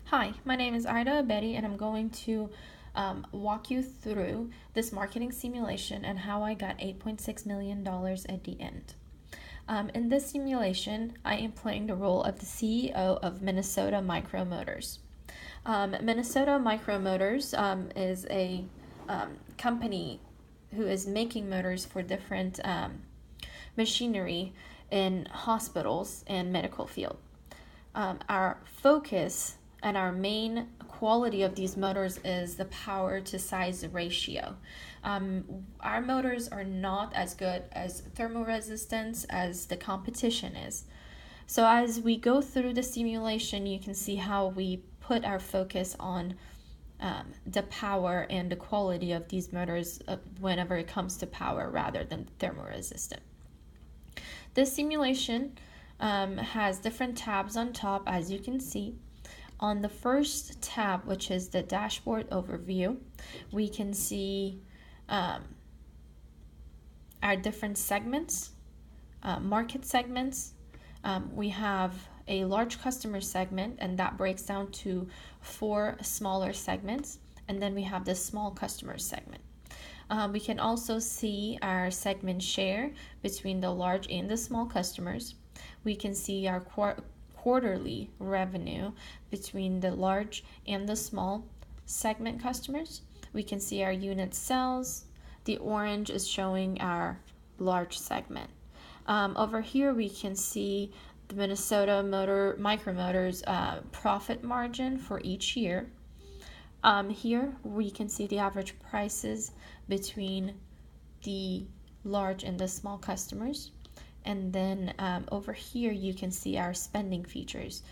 Hi, my name is Abedi, and I'm going to walk you through this marketing simulation and how I got $8.6 million at the end. In this simulation, I am playing the role of the CEO of Minnesota Micro Motors. Minnesota Micro Motors is a company who is making motors for different machinery in hospitals and medical field. Our focus and our main quality of these motors is the power to size ratio. Our motors are not as good as thermal resistance as the competition is. So as we go through the simulation, you can see how we put our focus on the power and the quality of these motors whenever it comes to power rather than thermal resistant. This simulation has different tabs on top, as you can see. On the first tab, which is the dashboard overview, we can see our different segments, market segments. We have a large customer segment, and that breaks down to 4 smaller segments, and then we have the small customer segment. We can also see our segment share between the large and the small customers. We can see our quarterly revenue between the large and the small segment customers. We can see our unit sales. The orange is showing our large segment. Over here we can see the Minnesota Micromotors profit margin for each year. Here we can see the average prices between the large and the small customers. And then over here you can see our spending features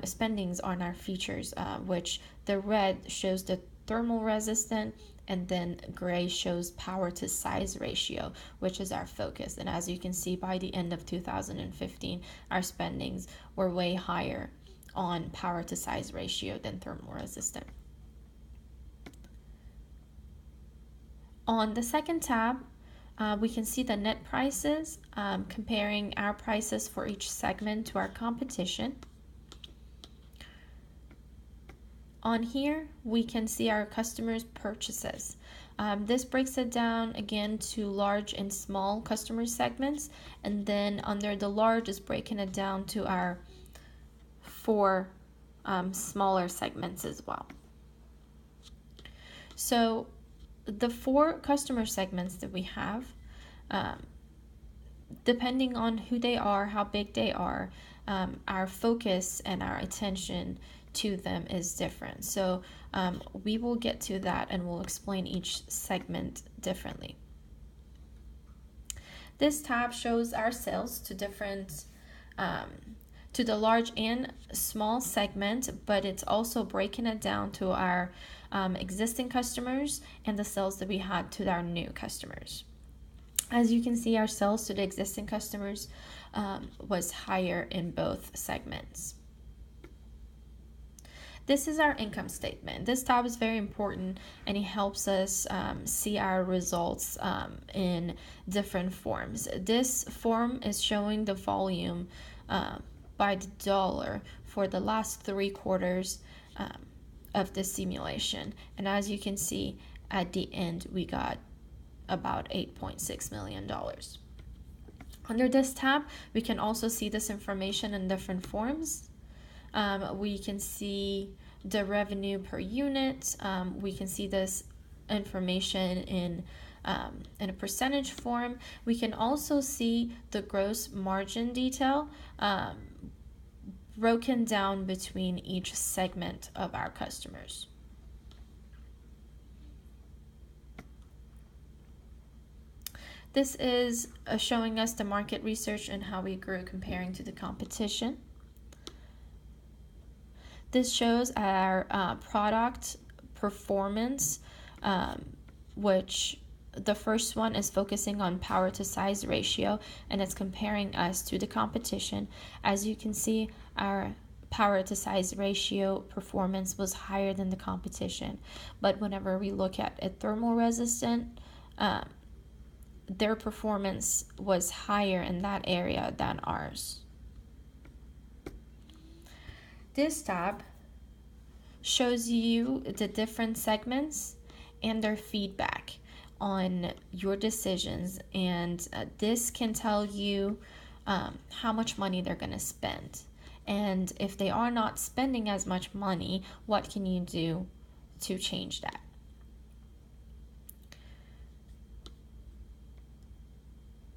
spendings on our features, which the red shows the thermal resistant, and then gray shows power to size ratio, which is our focus. And as you can see, by the end of 2015, our spendings were way higher on power to size ratio than thermal resistant. On the second tab, we can see the net prices, comparing our prices for each segment to our competition. On here, we can see our customers' purchases. This breaks it down again to large and small customer segments, and then under the large is breaking it down to our 4 smaller segments as well. So the 4 customer segments that we have, depending on who they are, how big they are, our focus and our attention to them is different. So we will get to that and we'll explain each segment differently. This tab shows our sales to different to the large and small segment, but it's also breaking it down to our existing customers and the sales that we had to our new customers. As you can see, our sales to the existing customers was higher in both segments. This is our income statement. This tab is very important, and it helps us see our results in different forms. This form is showing the volume by the dollar for the last 3 quarters of the simulation. And as you can see, at the end, we got about $8.6 million. Under this tab, we can also see this information in different forms. We can see the revenue per unit. We can see this information in a percentage form. We can also see the gross margin detail broken down between each segment of our customers. This is showing us the market research and how we grew comparing to the competition. This shows our product performance, which the first one is focusing on power to size ratio, and it's comparing us to the competition. As you can see, our power to size ratio performance was higher than the competition. But whenever we look at a thermal resistant, their performance was higher in that area than ours. This tab shows you the different segments and their feedback on your decisions, and this can tell you how much money they're going to spend. And if they are not spending as much money, what can you do to change that?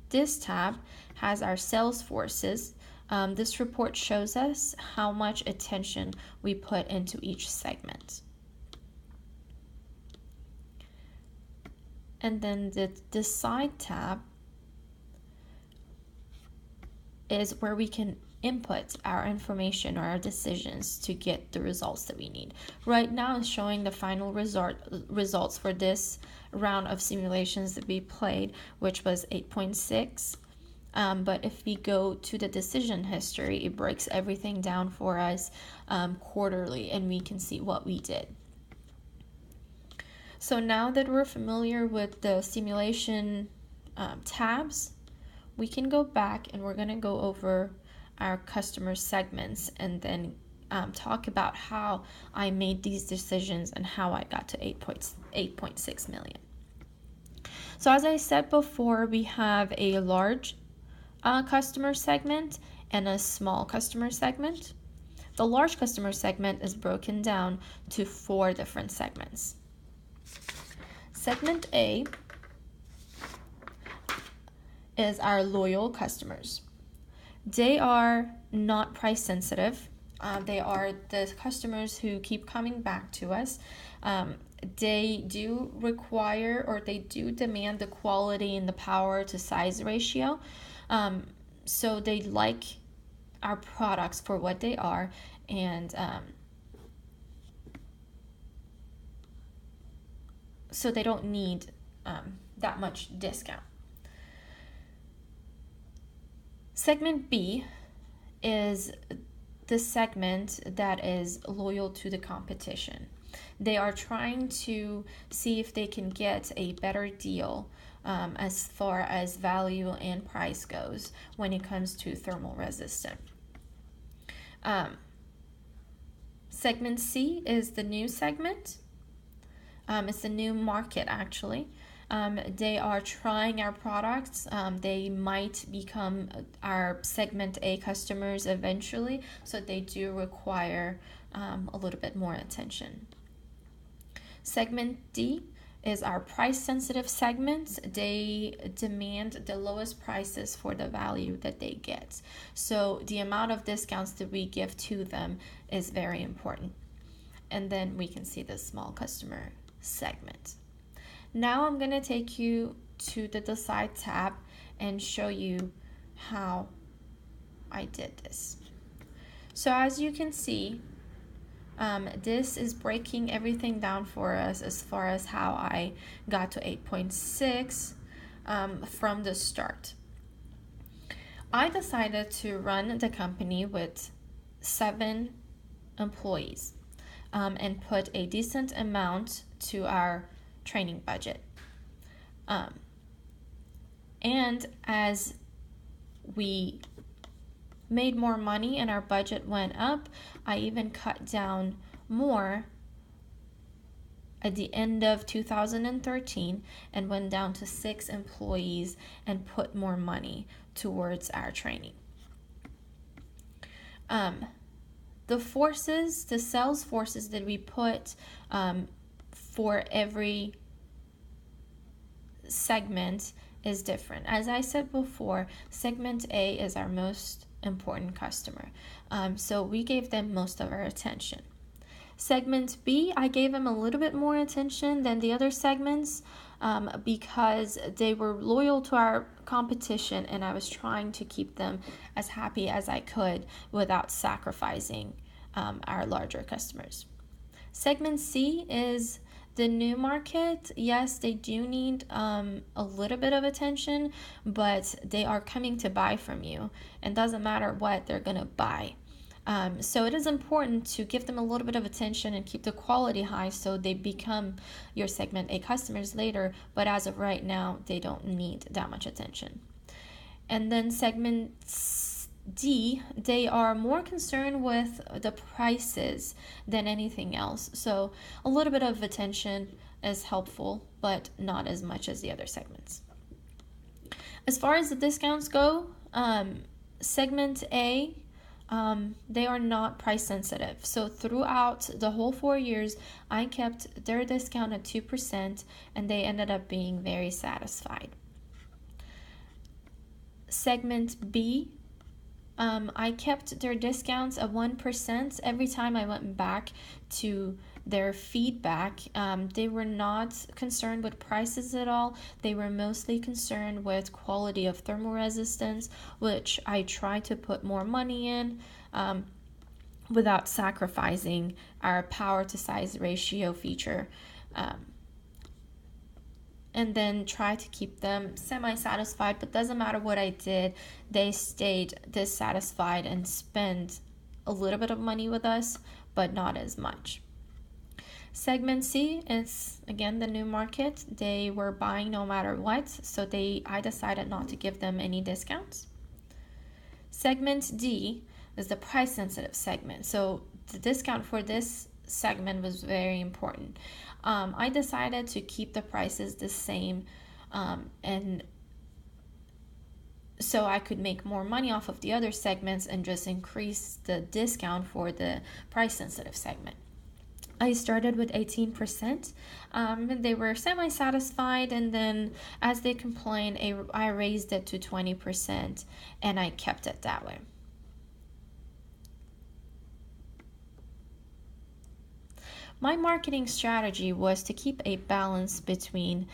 This tab has our sales forces. This report shows us how much attention we put into each segment. And then the Decide tab is where we can input our information or our decisions to get the results that we need. Right now it's showing the final results for this round of simulations that we played, which was 8.6. But if we go to the decision history, it breaks everything down for us quarterly, and we can see what we did. So now that we're familiar with the simulation tabs, we can go back and we're going to go over our customer segments and then talk about how I made these decisions and how I got to 8.6 million. So as I said before, we have a large customer segment and a small customer segment. The large customer segment is broken down to 4 different segments. Segment A is our loyal customers. They are not price sensitive. They are the customers who keep coming back to us. They do require, or they do demand, the quality and the power to size ratio. So they like our products for what they are, and so they don't need that much discount. Segment B is the segment that is loyal to the competition. They are trying to see if they can get a better deal as far as value and price goes when it comes to thermal resistant. Segment C is the new segment. It's a new market, actually. They are trying our products. They might become our segment A customers eventually, so they do require a little bit more attention. Segment D is our price sensitive segment. They demand the lowest prices for the value that they get. So the amount of discounts that we give to them is very important. And then we can see the small customer segment. Now I'm going to take you to the Decide tab and show you how I did this. So as you can see, this is breaking everything down for us as far as how I got to 8.6 from the start. I decided to run the company with 7 employees and put a decent amount to our training budget. And as we made more money and our budget went up, I even cut down more at the end of 2013 and went down to 6 employees and put more money towards our training. The sales forces that we put for every segment is different. As I said before, segment A is our most important customer, so we gave them most of our attention. Segment B, I gave them a little bit more attention than the other segments because they were loyal to our competition, and I was trying to keep them as happy as I could without sacrificing our larger customers. Segment C is the new market. Yes, they do need a little bit of attention, but they are coming to buy from you, and doesn't matter what they're gonna buy. So it is important to give them a little bit of attention and keep the quality high so they become your segment A customers later, but as of right now, they don't need that much attention. And then segment D, they are more concerned with the prices than anything else. So a little bit of attention is helpful, but not as much as the other segments. As far as the discounts go, segment A, they are not price sensitive. So throughout the whole 4 years, I kept their discount at 2%, and they ended up being very satisfied. Segment B, I kept their discounts at 1% every time I went back to their feedback. They were not concerned with prices at all. They were mostly concerned with quality of thermal resistance, which I try to put more money in without sacrificing our power to size ratio feature. And then try to keep them semi-satisfied, but doesn't matter what I did, they stayed dissatisfied and spent a little bit of money with us, but not as much. Segment C is again the new market. They were buying no matter what, so I decided not to give them any discounts. Segment D is the price sensitive segment. So the discount for this segment was very important. I decided to keep the prices the same, and so I could make more money off of the other segments and just increase the discount for the price sensitive segment. I started with 18%. They were semi-satisfied, and then as they complained, I raised it to 20%, and I kept it that way. My marketing strategy was to keep a balance between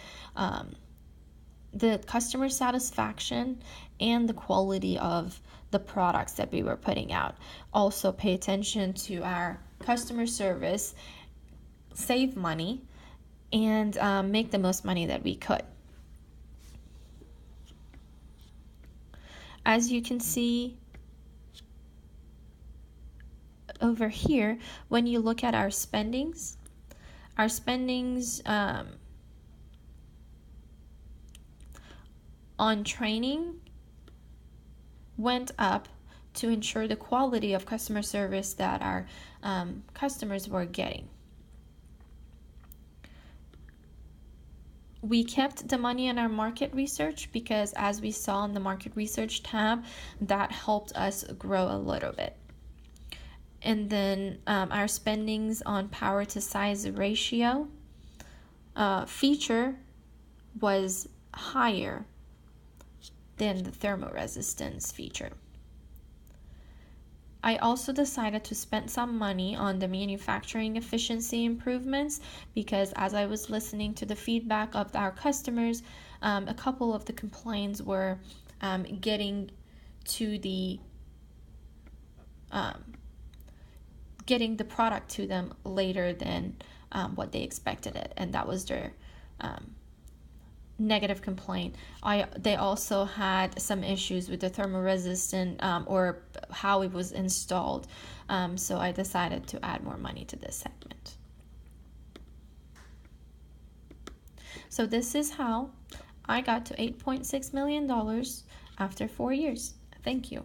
the customer satisfaction and the quality of the products that we were putting out. Also pay attention to our customer service, save money, and make the most money that we could. As you can see over here, when you look at our spendings on training went up to ensure the quality of customer service that our customers were getting. We kept the money in our market research because, as we saw in the market research tab, that helped us grow a little bit. And then our spendings on power to size ratio feature was higher than the thermal resistance feature. I also decided to spend some money on the manufacturing efficiency improvements because, as I was listening to the feedback of our customers, a couple of the complaints were getting the product to them later than what they expected it, and that was their negative complaint. They also had some issues with the thermal resistant or how it was installed, so I decided to add more money to this segment. So this is how I got to $8.6 million after 4 years. Thank you.